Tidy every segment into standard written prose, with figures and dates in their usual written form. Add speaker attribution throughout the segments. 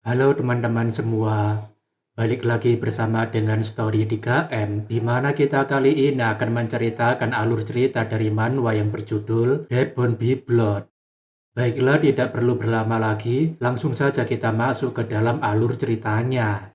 Speaker 1: Halo teman-teman semua, balik lagi bersama dengan Story 3M, di mana kita kali ini akan menceritakan alur cerita dari manhwa yang berjudul Dead Bone Be Blood. Baiklah, tidak perlu berlama lagi, langsung saja kita masuk ke dalam alur ceritanya.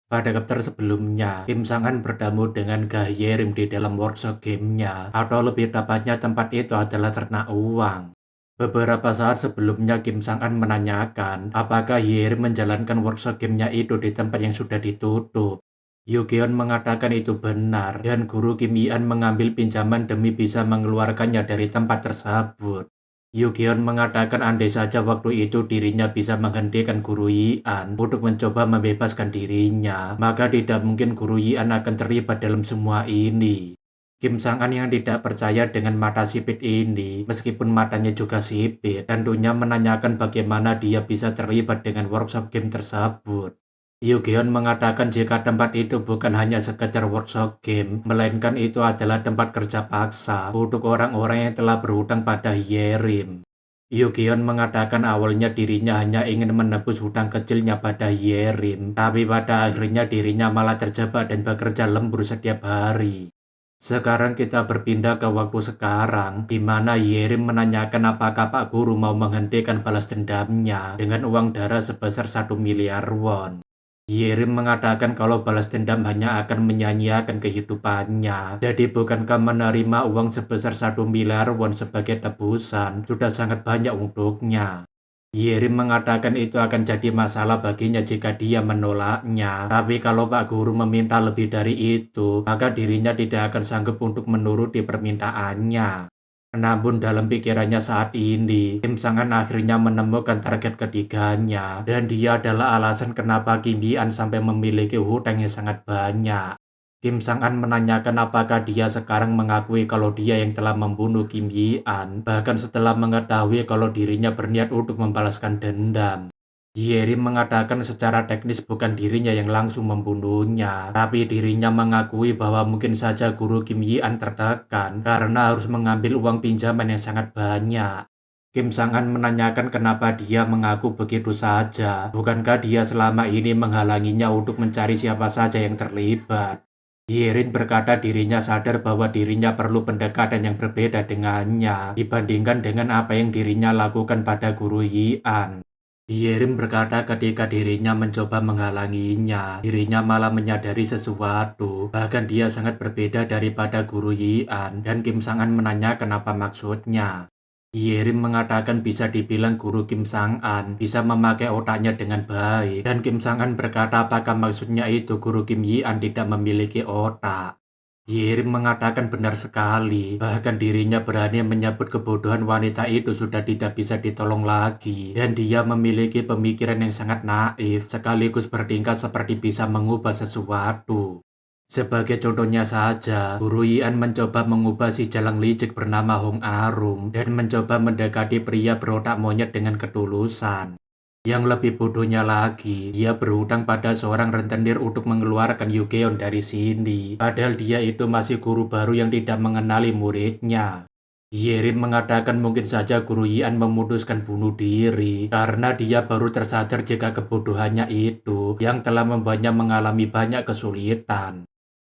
Speaker 1: Pada chapter sebelumnya, Kim Sang-an bertemu dengan Gahyerim di dalam workshop gamenya, atau lebih tepatnya tempat itu adalah ternak uang. Beberapa saat sebelumnya Kim Sang-an menanyakan apakah Yerim menjalankan workshop gamenya itu di tempat yang sudah ditutup. Yugeon mengatakan itu benar dan guru Kim Yi-an mengambil pinjaman demi bisa mengeluarkannya dari tempat tersebut. Yugeon mengatakan andai saja waktu itu dirinya bisa menghentikan guru Yi-an untuk mencoba membebaskan dirinya, maka tidak mungkin guru Yi-an akan terlibat dalam semua ini. Kim Sang-an yang tidak percaya dengan mata sipit ini, meskipun matanya juga sipit, tentunya menanyakan bagaimana dia bisa terlibat dengan workshop game tersebut. Yugeon mengatakan jika tempat itu bukan hanya sekedar workshop game, melainkan itu adalah tempat kerja paksa untuk orang-orang yang telah berhutang pada Yerim. Yugeon mengatakan awalnya dirinya hanya ingin menebus hutang kecilnya pada Yerim, tapi pada akhirnya dirinya malah terjebak dan bekerja lembur setiap hari. Sekarang kita berpindah ke waktu sekarang, di mana Yerim menanyakan apakah Pak Guru mau menghentikan balas dendamnya dengan uang darah sebesar 1 miliar won. Yerim mengatakan kalau balas dendam hanya akan menyia-nyiakan kehidupannya. Jadi bukankah menerima uang sebesar 1 miliar won sebagai tebusan sudah sangat banyak untuknya. Yerim mengatakan itu akan jadi masalah baginya jika dia menolaknya. Tapi kalau Pak Guru meminta lebih dari itu, maka dirinya tidak akan sanggup untuk menuruti permintaannya. Namun dalam pikirannya saat ini, Kim Sang-an akhirnya menemukan target ketiganya. Dan dia adalah alasan kenapa Kim Yi-an sampai memiliki hutang yang sangat banyak. Kim Sang-an menanyakan apakah dia sekarang mengakui kalau dia yang telah membunuh Kim Yi-an, bahkan setelah mengetahui kalau dirinya berniat untuk membalaskan dendam. Yerim mengatakan secara teknis bukan dirinya yang langsung membunuhnya, tapi dirinya mengakui bahwa mungkin saja guru Kim Yi-an tertekan karena harus mengambil uang pinjaman yang sangat banyak. Kim Sang-an menanyakan kenapa dia mengaku begitu saja, bukankah dia selama ini menghalanginya untuk mencari siapa saja yang terlibat. Yerin berkata dirinya sadar bahwa dirinya perlu pendekatan yang berbeda dengannya dibandingkan dengan apa yang dirinya lakukan pada guru Yi-an. Yerim berkata ketika dirinya mencoba menghalanginya, dirinya malah menyadari sesuatu. Bahkan dia sangat berbeda daripada guru Yi-an dan Kim Sang-an menanyakan apa maksudnya. Yerim mengatakan bisa dibilang guru Kim Sang-an bisa memakai otaknya dengan baik. Dan Kim Sang-an berkata apakah maksudnya itu guru Kim Yi-an tidak memiliki otak. Yerim mengatakan benar sekali, bahkan dirinya berani menyebut kebodohan wanita itu sudah tidak bisa ditolong lagi. Dan dia memiliki pemikiran yang sangat naif, sekaligus bertingkah seperti bisa mengubah sesuatu. Sebagai contohnya saja, Guru Yian mencoba mengubah si jalang licik bernama Hong Arum dan mencoba mendekati pria berotak monyet dengan ketulusan. Yang lebih bodohnya lagi, dia berhutang pada seorang rentenir untuk mengeluarkan Yugeon dari sini. Padahal dia itu masih guru baru yang tidak mengenali muridnya. Yerim mengatakan mungkin saja Guru Yian memutuskan bunuh diri karena dia baru tersadar jika kebodohannya itu yang telah membuatnya mengalami banyak kesulitan.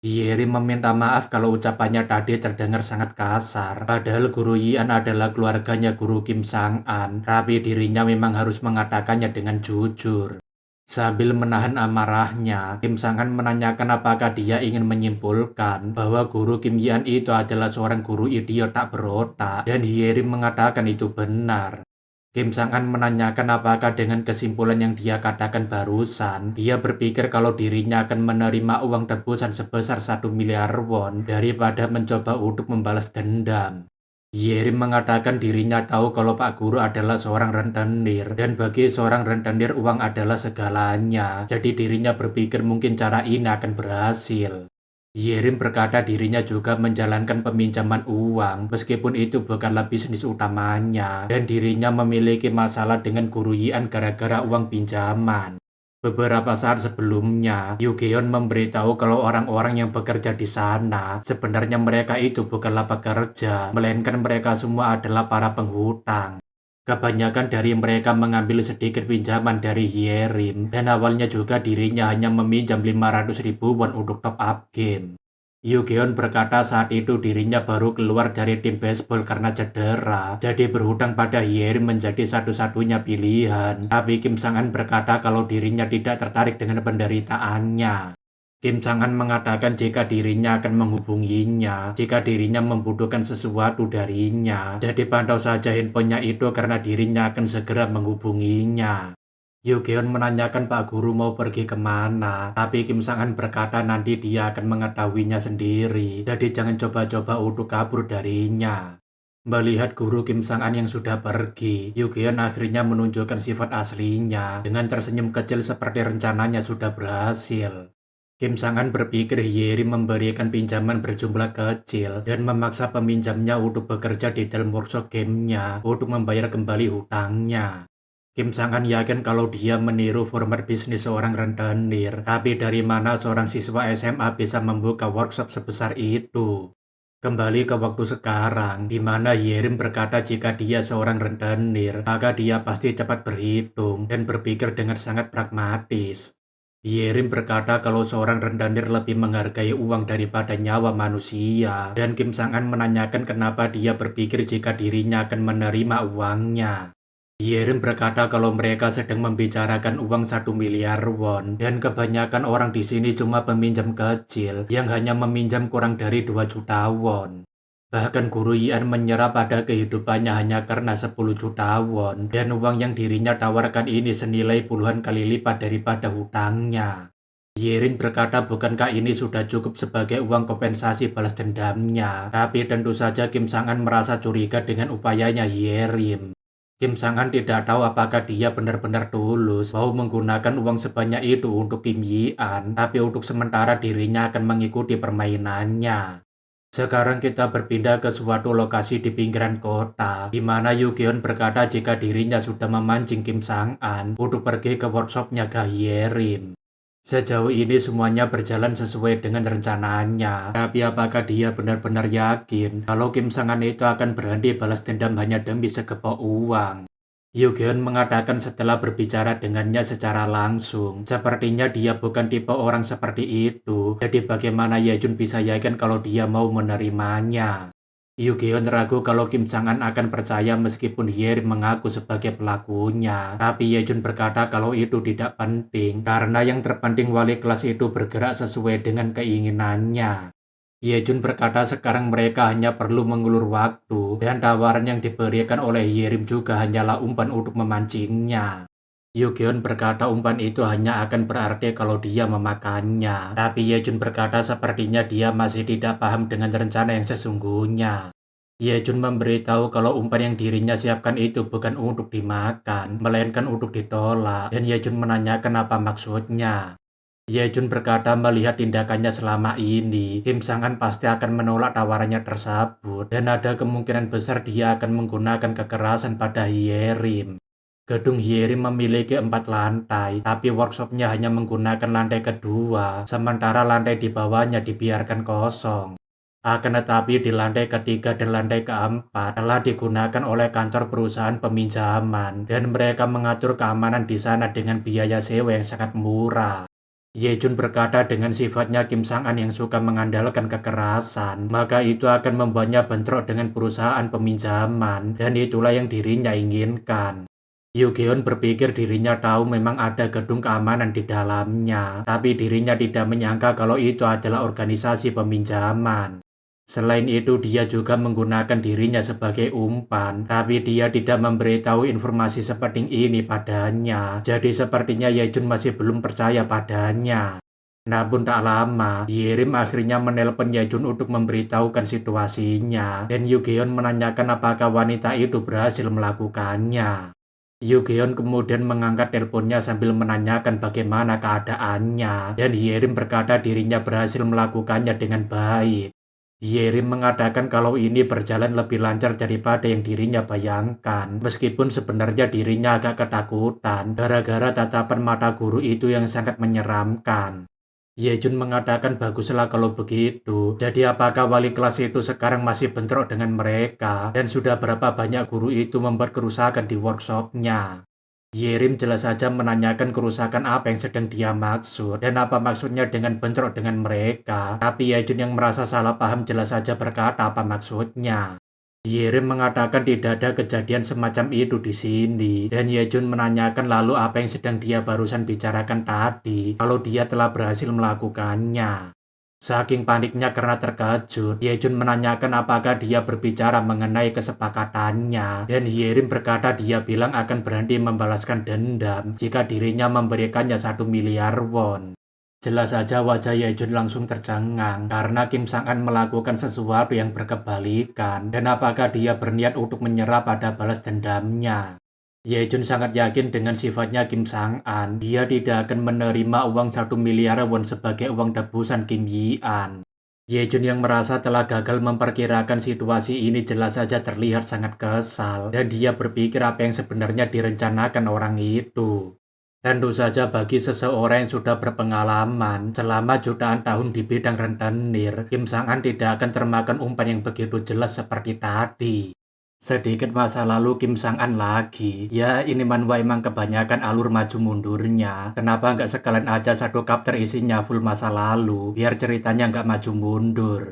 Speaker 1: Yerim meminta maaf kalau ucapannya tadi terdengar sangat kasar. Padahal Guru Yian adalah keluarganya Guru Kim Sang-an, tapi dirinya memang harus mengatakannya dengan jujur. Sambil menahan amarahnya, Kim Sang-an menanyakan apakah dia ingin menyimpulkan bahwa Guru Kim Yian itu adalah seorang guru idiot tak berotak, dan Yerim mengatakan itu benar. Kim Sang-an menanyakan apakah dengan kesimpulan yang dia katakan barusan, dia berpikir kalau dirinya akan menerima uang tebusan sebesar 1 miliar won daripada mencoba untuk membalas dendam. Yerim mengatakan dirinya tahu kalau Pak Guru adalah seorang rentenir, dan bagi seorang rentenir uang adalah segalanya, jadi dirinya berpikir mungkin cara ini akan berhasil. Yerim berkata dirinya juga menjalankan peminjaman uang meskipun itu bukanlah bisnis utamanya dan dirinya memiliki masalah dengan Guru Yian gara-gara uang pinjaman. Beberapa saat sebelumnya, Yugeon memberitahu kalau orang-orang yang bekerja di sana sebenarnya mereka itu bukanlah pekerja, melainkan mereka semua adalah para penghutang. Kebanyakan dari mereka mengambil sedikit pinjaman dari Hyerim, dan awalnya juga dirinya hanya meminjam 500 ribuan untuk top up game. Yugeon berkata saat itu dirinya baru keluar dari tim baseball karena cedera, jadi berhutang pada Hyerim menjadi satu-satunya pilihan. Tapi Kim Sang-an berkata kalau dirinya tidak tertarik dengan penderitaannya. Kim Sang-an mengatakan jika dirinya akan menghubunginya jika dirinya membutuhkan sesuatu darinya. Jadi pantau saja handphonenya itu karena dirinya akan segera menghubunginya. Yugeon menanyakan Pak Guru mau pergi kemana, tapi Kim Sang-an berkata nanti dia akan mengetahuinya sendiri, jadi jangan coba-coba untuk kabur darinya. Melihat guru Kim Sang-an yang sudah pergi, Yugeon akhirnya menunjukkan sifat aslinya dengan tersenyum kecil seperti rencananya sudah berhasil. Kim Sang-an berpikir Hyerim memberikan pinjaman berjumlah kecil dan memaksa peminjamnya untuk bekerja di dalam workshop gamenya untuk membayar kembali hutangnya. Kim Sang-an yakin kalau dia meniru format bisnis seorang rentenir, tapi dari mana seorang siswa SMA bisa membuka workshop sebesar itu? Kembali ke waktu sekarang, di mana Hyerim berkata jika dia seorang rentenir, maka dia pasti cepat berhitung dan berpikir dengan sangat pragmatis. Hyerim berkata kalau seorang rentenir lebih menghargai uang daripada nyawa manusia, dan Kim Sang-an menanyakan kenapa dia berpikir jika dirinya akan menerima uangnya. Hyerim berkata kalau mereka sedang membicarakan uang 1 miliar won, dan kebanyakan orang di sini cuma peminjam kecil yang hanya meminjam kurang dari 2 juta won. Bahkan Guru Yian menyerah pada kehidupannya hanya karena 10 juta won, dan uang yang dirinya tawarkan ini senilai puluhan kali lipat daripada hutangnya. Hyerim berkata bukankah ini sudah cukup sebagai uang kompensasi balas dendamnya, tapi tentu saja Kim Sang-an merasa curiga dengan upayanya Hyerim. Kim Sang-an tidak tahu apakah dia benar-benar tulus mau menggunakan uang sebanyak itu untuk Kim Yi-an, tapi untuk sementara dirinya akan mengikuti permainannya. Sekarang kita berpindah ke suatu lokasi di pinggiran kota, di mana Yugeon berkata jika dirinya sudah memancing Kim Sang-an untuk pergi ke workshopnya Hyerim. Sejauh ini semuanya berjalan sesuai dengan rencananya, tapi apakah dia benar-benar yakin kalau Kim Sang-an itu akan berhenti balas dendam hanya demi segepok uang? Yugeon mengatakan setelah berbicara dengannya secara langsung, sepertinya dia bukan tipe orang seperti itu, jadi bagaimana Yejun bisa yakin kalau dia mau menerimanya? Yugeon ragu kalau Kim Sang-an akan percaya meskipun Hyerim mengaku sebagai pelakunya, tapi Yejun berkata kalau itu tidak penting, karena yang terpenting wali kelas itu bergerak sesuai dengan keinginannya. Yejun berkata sekarang mereka hanya perlu mengulur waktu, dan tawaran yang diberikan oleh Hyerim juga hanyalah umpan untuk memancingnya. Yugeon berkata umpan itu hanya akan berarti kalau dia memakannya, tapi Yejun berkata sepertinya dia masih tidak paham dengan rencana yang sesungguhnya. Yejun memberitahu kalau umpan yang dirinya siapkan itu bukan untuk dimakan, melainkan untuk ditolak, dan Yejun menanyakan apa maksudnya. Yejun berkata melihat tindakannya selama ini, Kim Sang-an pasti akan menolak tawarannya tersebut, dan ada kemungkinan besar dia akan menggunakan kekerasan pada Hyerim. Gedung Hyerim memiliki 4 lantai, tapi workshopnya hanya menggunakan lantai kedua, sementara lantai di bawahnya dibiarkan kosong. Akan tetapi di lantai ketiga dan lantai keempat telah digunakan oleh kantor perusahaan peminjaman, dan mereka mengatur keamanan di sana dengan biaya sewa yang sangat murah. Yejun berkata dengan sifatnya Kim Sang-an yang suka mengandalkan kekerasan, maka itu akan membuatnya bentrok dengan perusahaan peminjaman, dan itulah yang dirinya inginkan. Yugeon berpikir dirinya tahu memang ada gedung keamanan di dalamnya, tapi dirinya tidak menyangka kalau itu adalah organisasi peminjaman. Selain itu dia juga menggunakan dirinya sebagai umpan, tapi dia tidak memberitahu informasi seperti ini padanya, jadi sepertinya Yejun masih belum percaya padanya. Namun tak lama, Hyerim akhirnya menelpon Yejun untuk memberitahukan situasinya, dan Yugeon menanyakan apakah wanita itu berhasil melakukannya. Yugeon kemudian mengangkat teleponnya sambil menanyakan bagaimana keadaannya, dan Hyerim berkata dirinya berhasil melakukannya dengan baik. Hyerim mengatakan kalau ini berjalan lebih lancar daripada yang dirinya bayangkan, meskipun sebenarnya dirinya agak ketakutan gara-gara tatapan mata guru itu yang sangat menyeramkan. Yejun mengatakan baguslah kalau begitu. Jadi apakah wali kelas itu sekarang masih bentrok dengan mereka? Dan sudah berapa banyak guru itu membuat kerusakan di workshopnya? Yerim jelas saja menanyakan kerusakan apa yang sedang dia maksud dan apa maksudnya dengan bentrok dengan mereka. Tapi Yejun yang merasa salah paham jelas saja berkata apa maksudnya. Yerim mengatakan tidak ada kejadian semacam itu di sini dan Yejun menanyakan lalu apa yang sedang dia barusan bicarakan tadi kalau dia telah berhasil melakukannya. Saking paniknya karena terkejut, Yejun menanyakan apakah dia berbicara mengenai kesepakatannya dan Yerim berkata dia bilang akan berhenti membalaskan dendam jika dirinya memberikannya 1 miliar won. Jelas saja wajah Yejun langsung tercengang karena Kim Sang-an melakukan sesuatu yang berkebalikan dan apakah dia berniat untuk menyerah pada balas dendamnya. Yejun sangat yakin dengan sifatnya Kim Sang-an, dia tidak akan menerima uang 1 miliar won sebagai uang tebusan Kim Yi-an. Yejun yang merasa telah gagal memperkirakan situasi ini jelas saja terlihat sangat kesal dan dia berpikir apa yang sebenarnya direncanakan orang itu. Tentu saja bagi seseorang yang sudah berpengalaman selama jutaan tahun di bidang rentenir, Kim Sang-an tidak akan termakan umpan yang begitu jelas seperti tadi. Sedikit masa lalu Kim Sang-an lagi. Ya ini manhwa emang kebanyakan alur maju mundurnya. Kenapa nggak sekalian aja satu chapter isinya full masa lalu, biar ceritanya nggak maju mundur.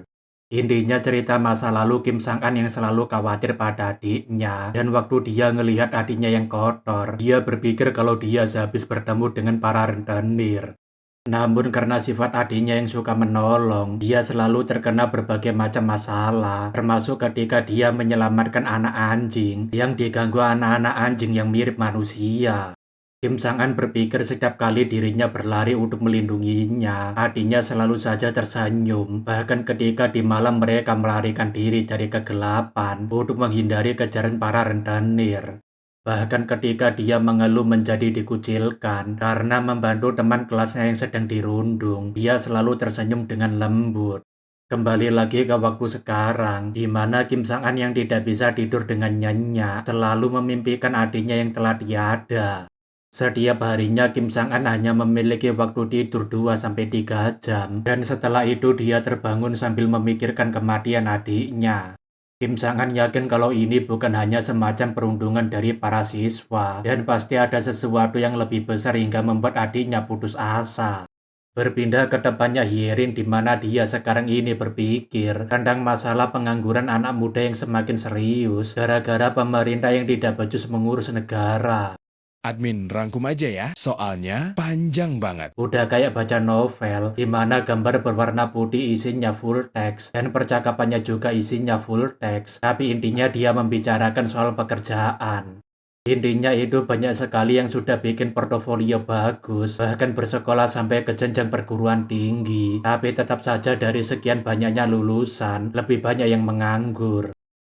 Speaker 1: Intinya cerita masa lalu Kim Sang-an yang selalu khawatir pada adiknya. Dan waktu dia ngelihat adiknya yang kotor, dia berpikir kalau dia sehabis bertemu dengan para rentenir. Namun karena sifat adiknya yang suka menolong, dia selalu terkena berbagai macam masalah, termasuk ketika dia menyelamatkan anak anjing yang diganggu anak-anak anjing yang mirip manusia. Kim Sang-an berpikir setiap kali dirinya berlari untuk melindunginya, adiknya selalu saja tersenyum, bahkan ketika di malam mereka melarikan diri dari kegelapan untuk menghindari kejaran para rentenir. Bahkan ketika dia mengeluh menjadi dikucilkan karena membantu teman kelasnya yang sedang dirundung, dia selalu tersenyum dengan lembut. Kembali lagi ke waktu sekarang, di mana Kim Sang-an yang tidak bisa tidur dengan nyenyak selalu memimpikan adiknya yang telah tiada. Setiap harinya Kim Sang-an hanya memiliki waktu tidur 2-3 jam, dan setelah itu dia terbangun sambil memikirkan kematian adiknya. Kim Sang-an yakin kalau ini bukan hanya semacam perundungan dari para siswa dan pasti ada sesuatu yang lebih besar hingga membuat adiknya putus asa. Berpindah ke tempatnya Hyerin di mana dia sekarang ini berpikir tentang masalah pengangguran anak muda yang semakin serius gara-gara pemerintah yang tidak becus mengurus negara.
Speaker 2: Admin rangkum aja ya, soalnya panjang banget.
Speaker 1: Udah kayak baca novel, di mana gambar berwarna putih isinya full text, dan percakapannya juga isinya full text, tapi intinya dia membicarakan soal pekerjaan. Intinya itu banyak sekali yang sudah bikin portofolio bagus, bahkan bersekolah sampai ke jenjang perguruan tinggi, tapi tetap saja dari sekian banyaknya lulusan, lebih banyak yang menganggur.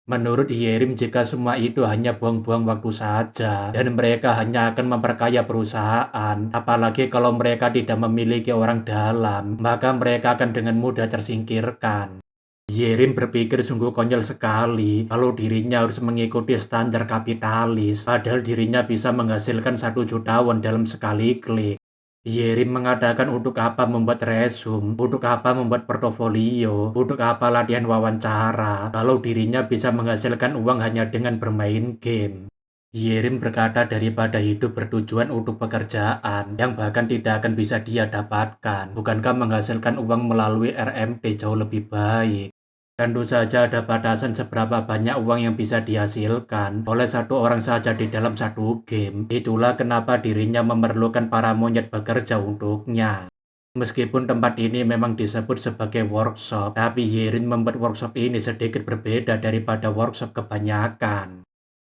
Speaker 1: Menurut Hyerim jika semua itu hanya buang-buang waktu saja dan mereka hanya akan memperkaya perusahaan, apalagi kalau mereka tidak memiliki orang dalam, maka mereka akan dengan mudah tersingkirkan. Hyerim berpikir sungguh konyol sekali kalau dirinya harus mengikuti standar kapitalis, padahal dirinya bisa menghasilkan 1 juta won dalam sekali klik. Yerim mengatakan untuk apa membuat resume, untuk apa membuat portofolio, untuk apa latihan wawancara, kalau dirinya bisa menghasilkan uang hanya dengan bermain game. Yerim berkata daripada hidup bertujuan untuk pekerjaan yang bahkan tidak akan bisa dia dapatkan, bukankah menghasilkan uang melalui RMT jauh lebih baik? Tentu saja ada batasan seberapa banyak uang yang bisa dihasilkan oleh satu orang saja di dalam satu game. Itulah kenapa dirinya memerlukan para monyet bekerja untuknya. Meskipun tempat ini memang disebut sebagai workshop, tapi Yerin membuat workshop ini sedikit berbeda daripada workshop kebanyakan.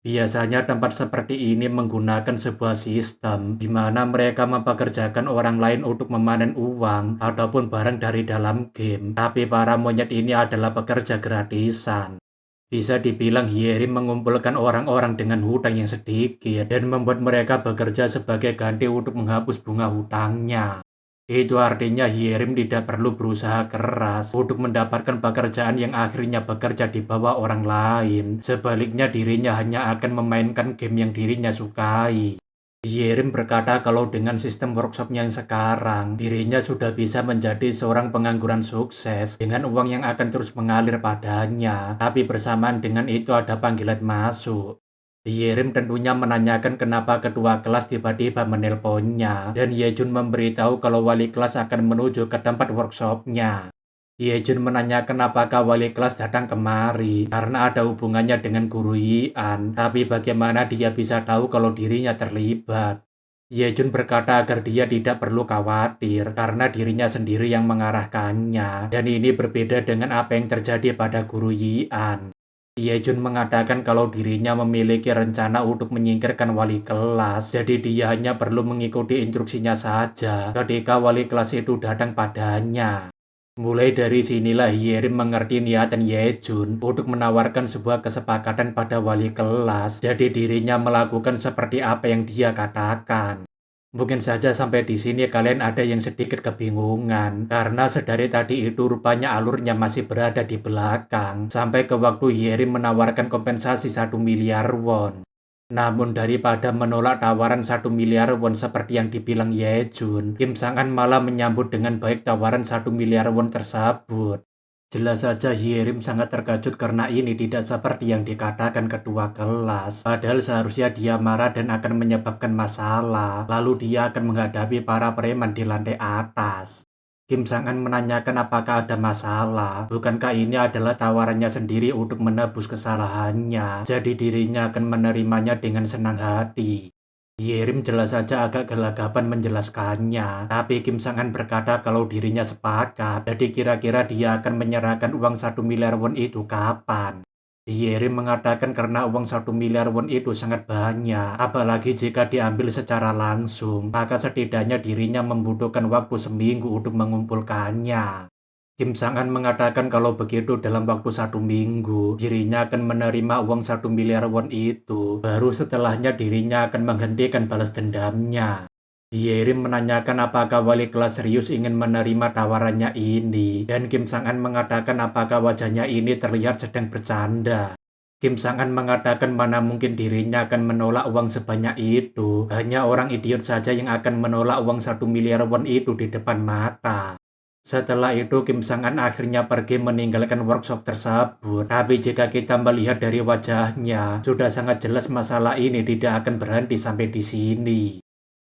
Speaker 1: Biasanya tempat seperti ini menggunakan sebuah sistem di mana mereka mempekerjakan orang lain untuk memanen uang ataupun barang dari dalam game. Tapi para monyet ini adalah pekerja gratisan. Bisa dibilang Hyerim mengumpulkan orang-orang dengan hutang yang sedikit dan membuat mereka bekerja sebagai ganti untuk menghapus bunga hutangnya. Itu artinya Hyerim tidak perlu berusaha keras untuk mendapatkan pekerjaan yang akhirnya bekerja di bawah orang lain. Sebaliknya dirinya hanya akan memainkan game yang dirinya sukai. Yerim berkata kalau dengan sistem workshopnya yang sekarang, dirinya sudah bisa menjadi seorang pengangguran sukses dengan uang yang akan terus mengalir padanya. Tapi bersamaan dengan itu ada panggilan masuk. Yerim tentunya menanyakan kenapa ketua kelas tiba-tiba menelponnya, dan Yejun memberitahu kalau wali kelas akan menuju ke tempat workshopnya. Yejun menanyakan apakah wali kelas datang kemari karena ada hubungannya dengan guru Yian, tapi bagaimana dia bisa tahu kalau dirinya terlibat. Yejun berkata agar dia tidak perlu khawatir karena dirinya sendiri yang mengarahkannya, dan ini berbeda dengan apa yang terjadi pada guru Yian. Yejun mengatakan kalau dirinya memiliki rencana untuk menyingkirkan wali kelas, jadi dia hanya perlu mengikuti instruksinya saja ketika wali kelas itu datang padanya. Mulai dari sinilah Yerim mengerti niatan Yejun untuk menawarkan sebuah kesepakatan pada wali kelas, jadi dirinya melakukan seperti apa yang dia katakan. Mungkin saja sampai di sini kalian ada yang sedikit kebingungan, karena sedari tadi itu rupanya alurnya masih berada di belakang, sampai ke waktu Yerim menawarkan kompensasi 1 miliar won. Namun daripada menolak tawaran 1 miliar won seperti yang dibilang Yejun, Kim Sang-an malah menyambut dengan baik tawaran 1 miliar won tersebut. Jelas saja Hyerim sangat terkejut karena ini tidak seperti yang dikatakan ketua kelas. Padahal seharusnya dia marah dan akan menyebabkan masalah, lalu dia akan menghadapi para preman di lantai atas. Kim Sang-an menanyakan apakah ada masalah. Bukankah ini adalah tawarannya sendiri untuk menebus kesalahannya? Jadi dirinya akan menerimanya dengan senang hati. Yerim jelas saja agak gelagapan menjelaskannya, tapi Kim Sang-an berkata kalau dirinya sepakat, jadi kira-kira dia akan menyerahkan uang 1 miliar won itu kapan? Yerim mengatakan karena uang 1 miliar won itu sangat banyak, apalagi jika diambil secara langsung, maka setidaknya dirinya membutuhkan waktu seminggu untuk mengumpulkannya. Kim Sang-an mengatakan kalau begitu dalam waktu 1 minggu, dirinya akan menerima uang 1 miliar won itu. Baru setelahnya dirinya akan menghentikan balas dendamnya. Yerim menanyakan apakah wali kelas serius ingin menerima tawarannya ini, dan Kim Sang-an mengatakan apakah wajahnya ini terlihat sedang bercanda. Kim Sang-an mengatakan mana mungkin dirinya akan menolak uang sebanyak itu. Hanya orang idiot saja yang akan menolak uang 1 miliar won itu di depan mata. Setelah itu Kim Sang-an akhirnya pergi meninggalkan workshop tersebut. Tapi jika kita melihat dari wajahnya, sudah sangat jelas masalah ini tidak akan berhenti sampai di sini.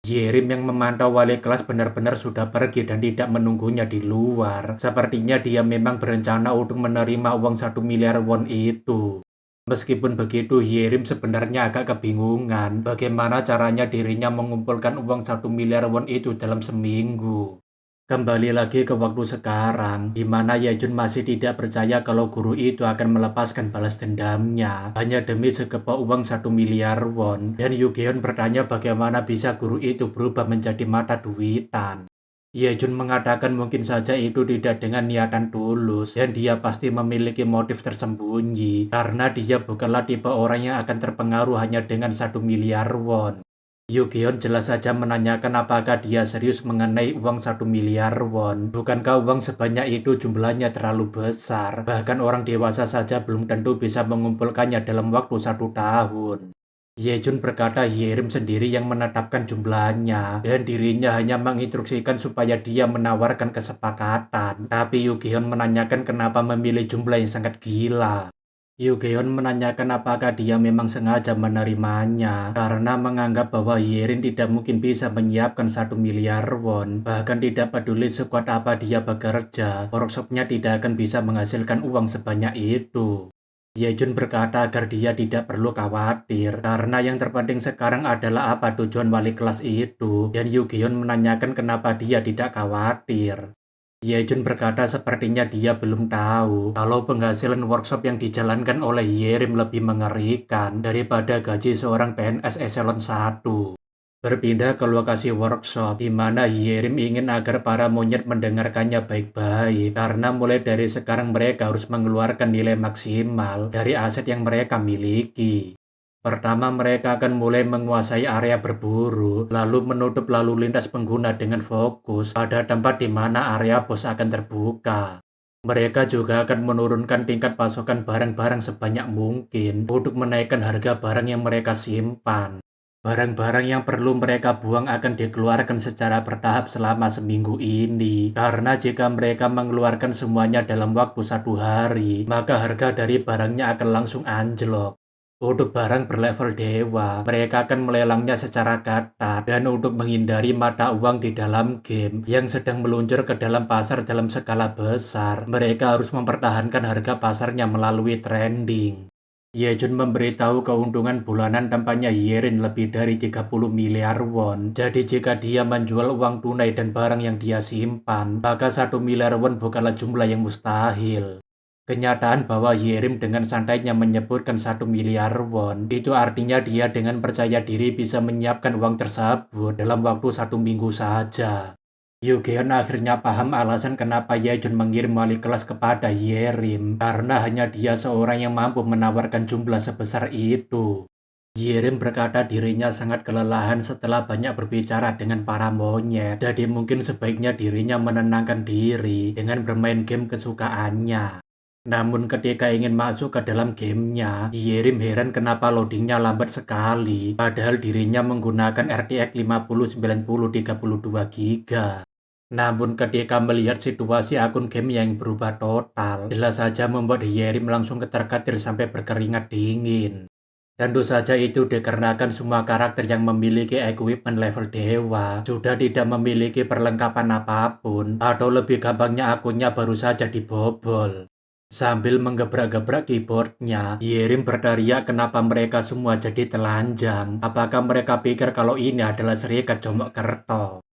Speaker 1: Yerim yang memantau wali kelas benar-benar sudah pergi dan tidak menunggunya di luar. Sepertinya dia memang berencana untuk menerima uang 1 miliar won itu. Meskipun begitu, Yerim sebenarnya agak kebingungan bagaimana caranya dirinya mengumpulkan uang 1 miliar won itu dalam seminggu. Kembali lagi ke waktu sekarang, di mana Yejun masih tidak percaya kalau guru itu akan melepaskan balas dendamnya hanya demi segepok uang 1 miliar won. Dan Yugeon bertanya bagaimana bisa guru itu berubah menjadi mata duitan. Yejun mengatakan mungkin saja itu tidak dengan niatan tulus dan dia pasti memiliki motif tersembunyi karena dia bukanlah tipe orang yang akan terpengaruh hanya dengan 1 miliar won. Yugeon jelas saja menanyakan apakah dia serius mengenai uang 1 miliar won. Bukankah uang sebanyak itu jumlahnya terlalu besar? Bahkan orang dewasa saja belum tentu bisa mengumpulkannya dalam waktu 1 tahun. Yejun berkata Yerim sendiri yang menetapkan jumlahnya dan dirinya hanya menginstruksikan supaya dia menawarkan kesepakatan. Tapi Yugeon menanyakan kenapa memilih jumlah yang sangat gila. Yugeon menanyakan apakah dia memang sengaja menerimanya karena menganggap bahwa Yerin tidak mungkin bisa menyiapkan 1 miliar won. Bahkan tidak peduli sekuat apa dia bekerja, workshopnya tidak akan bisa menghasilkan uang sebanyak itu. Yejun berkata agar dia tidak perlu khawatir karena yang terpenting sekarang adalah apa tujuan wali kelas itu, dan Yugeon menanyakan kenapa dia tidak khawatir. Yejun berkata sepertinya dia belum tahu kalau penghasilan workshop yang dijalankan oleh Yerim lebih mengerikan daripada gaji seorang PNS eselon 1. Berpindah ke lokasi workshop di mana Yerim ingin agar para monyet mendengarkannya baik-baik karena mulai dari sekarang mereka harus mengeluarkan nilai maksimal dari aset yang mereka miliki. Pertama, mereka akan mulai menguasai area berburu, lalu menutup lalu lintas pengguna dengan fokus pada tempat di mana area bos akan terbuka. Mereka juga akan menurunkan tingkat pasokan barang-barang sebanyak mungkin untuk menaikkan harga barang yang mereka simpan. Barang-barang yang perlu mereka buang akan dikeluarkan secara bertahap selama seminggu ini. Karena jika mereka mengeluarkan semuanya dalam waktu 1 hari, maka harga dari barangnya akan langsung anjlok. Untuk barang berlevel dewa, mereka akan melelangnya secara ketat. Dan untuk menghindari mata uang di dalam game yang sedang meluncur ke dalam pasar dalam skala besar, mereka harus mempertahankan harga pasarnya melalui trending. Yejun memberitahu keuntungan bulanan tampaknya Yerin lebih dari 30 miliar won. Jadi jika dia menjual uang tunai dan barang yang dia simpan, maka 1 miliar won bukanlah jumlah yang mustahil. Kenyataan bahwa Yerim dengan santainya menyebutkan 1 miliar won, itu artinya dia dengan percaya diri bisa menyiapkan uang tersebut dalam waktu 1 minggu saja. Yugeon akhirnya paham alasan kenapa Yejun mengirim wali kelas kepada Yerim, karena hanya dia seorang yang mampu menawarkan jumlah sebesar itu. Yerim berkata dirinya sangat kelelahan setelah banyak berbicara dengan para monyet, jadi mungkin sebaiknya dirinya menenangkan diri dengan bermain game kesukaannya. Namun ketika ingin masuk ke dalam gamenya, Yerim heran kenapa loadingnya lambat sekali, padahal dirinya menggunakan RTX 5090 32 GB. Namun ketika melihat situasi akun game yang berubah total, jelas saja membuat Yerim langsung ketar-ketir sampai berkeringat dingin. Tentu saja itu dikarenakan semua karakter yang memiliki equipment level dewa sudah tidak memiliki perlengkapan apapun, atau lebih gampangnya akunnya baru saja dibobol. Sambil menggebrak-gebrak keyboardnya, Yerim berteriak kenapa mereka semua jadi telanjang. Apakah mereka pikir kalau ini adalah serikat Jomok Kerto?